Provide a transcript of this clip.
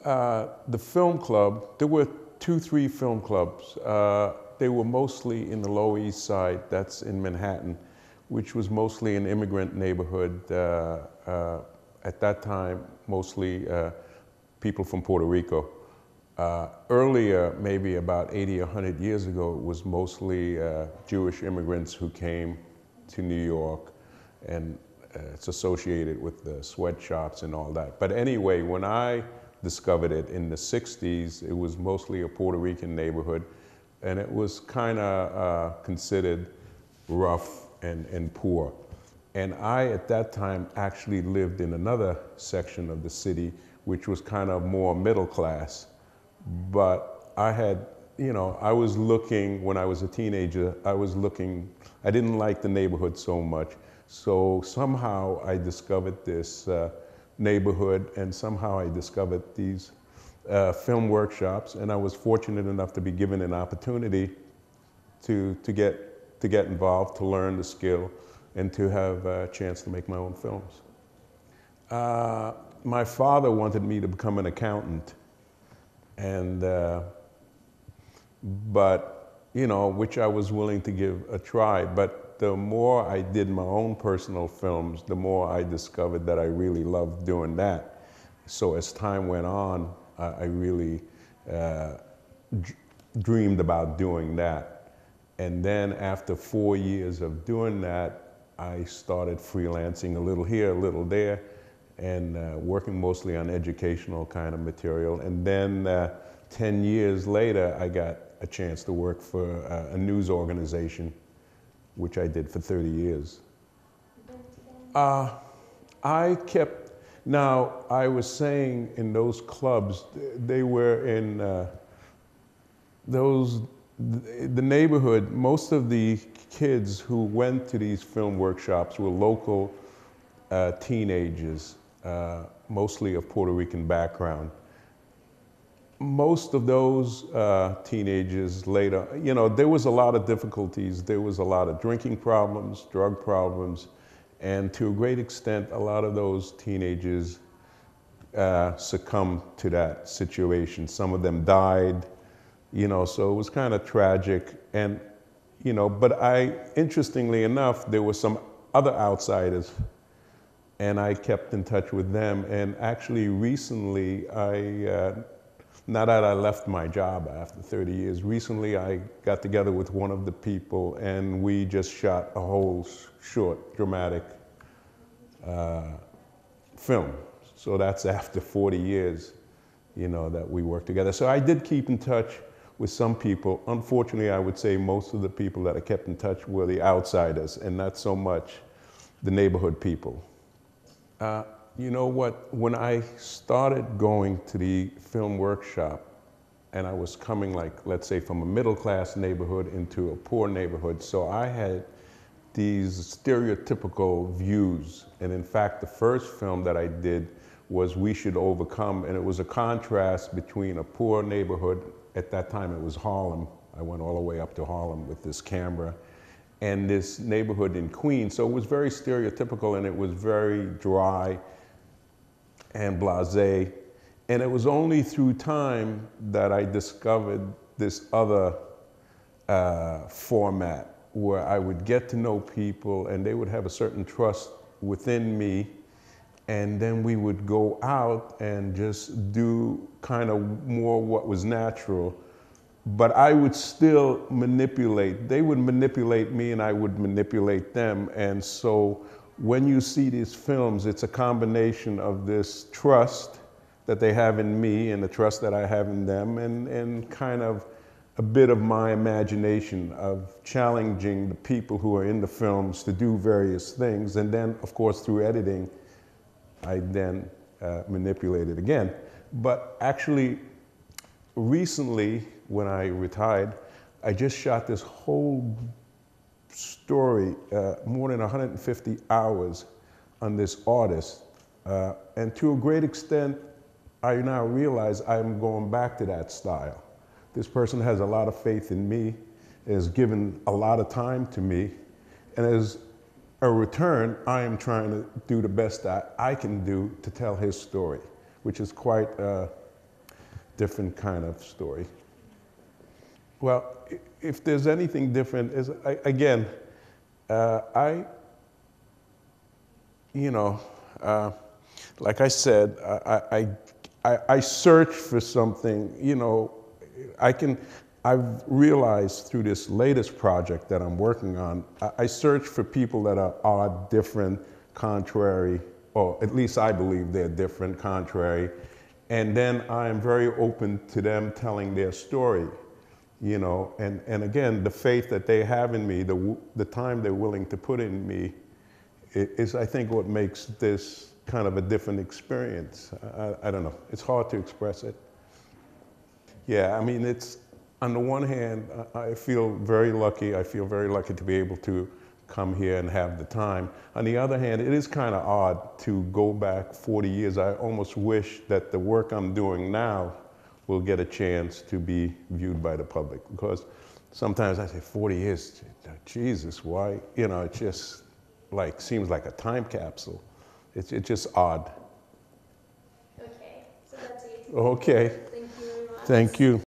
the film club, there were 3 film clubs. They were mostly in the Lower East Side, that's in Manhattan, which was mostly an immigrant neighborhood. At that time, mostly people from Puerto Rico. Earlier, maybe about 80 or 100 years ago, it was mostly Jewish immigrants who came to New York, and it's associated with the sweatshops and all that. But anyway, when I discovered it in the 60s, it was mostly a Puerto Rican neighborhood, and it was kind of considered rough and poor. And I, at that time, actually lived in another section of the city, which was kind of more middle class. But I had, you know, I was looking, when I was a teenager, I didn't like the neighborhood so much. So somehow I discovered this neighborhood, and somehow I discovered these film workshops, and I was fortunate enough to be given an opportunity to get involved, to learn the skill, and to have a chance to make my own films. My father wanted me to become an accountant, and but you know, which I was willing to give a try. But the more I did my own personal films, the more I discovered that I really loved doing that. So as time went on, I really dreamed about doing that. And then after 4 years of doing that, I started freelancing a little here, a little there, and working mostly on educational kind of material. And then 10 years later, I got a chance to work for a news organization, which I did for 30 years. I kept, now I was saying in those clubs, they were in the neighborhood. Most of the kids who went to these film workshops were local teenagers, mostly of Puerto Rican background. Most of those teenagers later, you know, there was a lot of difficulties. There was a lot of drinking problems, drug problems, and to a great extent, a lot of those teenagers succumbed to that situation. Some of them died, you know, so it was kind of tragic. And, you know, but interestingly enough, there were some other outsiders, and I kept in touch with them. And actually recently, now that I left my job after 30 years, recently I got together with one of the people, and we just shot a whole short, dramatic film. So that's after 40 years, you know, that we worked together. So I did keep in touch with some people. Unfortunately, I would say most of the people that I kept in touch were the outsiders, and not so much the neighborhood people. You know what, when I started going to the film workshop, and I was coming, like, let's say from a middle class neighborhood into a poor neighborhood, so I had these stereotypical views. And in fact, the first film that I did was We Should Overcome, and it was a contrast between a poor neighborhood. At that time it was Harlem. I went all the way up to Harlem with this camera, and this neighborhood in Queens. So it was very stereotypical, and it was very dry and blasé. And it was only through time that I discovered this other format where I would get to know people, and they would have a certain trust within me, and then we would go out and just do kind of more what was natural. But I would still manipulate. They would manipulate me, and I would manipulate them. And so when you see these films, it's a combination of this trust that they have in me and the trust that I have in them, and kind of a bit of my imagination of challenging the people who are in the films to do various things. And then, of course, through editing, I then manipulate it again. But actually, recently, when I retired, I just shot this whole story, more than 150 hours on this artist. And to a great extent, I now realize I'm going back to that style. This person has a lot of faith in me, has given a lot of time to me, and as a return, I am trying to do the best that I can do to tell his story, which is quite different kind of story. Well, if there's anything different, is again, you know, like I said, I search for something, you know, I've realized through this latest project that I'm working on, I search for people that are odd, different, contrary, or at least I believe they're different, contrary, and then I am very open to them telling their story, you know, and again, the faith that they have in me, the time they're willing to put in me, is I think what makes this kind of a different experience. I don't know, it's hard to express it. Yeah, I mean, it's, on the one hand, I feel very lucky. I feel very lucky to be able to come here and have the time. On the other hand, it is kind of odd to go back 40 years. I almost wish that the work I'm doing now will get a chance to be viewed by the public, because sometimes I say 40 years, Jesus, why? You know, it just like seems like a time capsule. It's just odd. Okay, so that's it. Okay. Thank you very much. Thank you.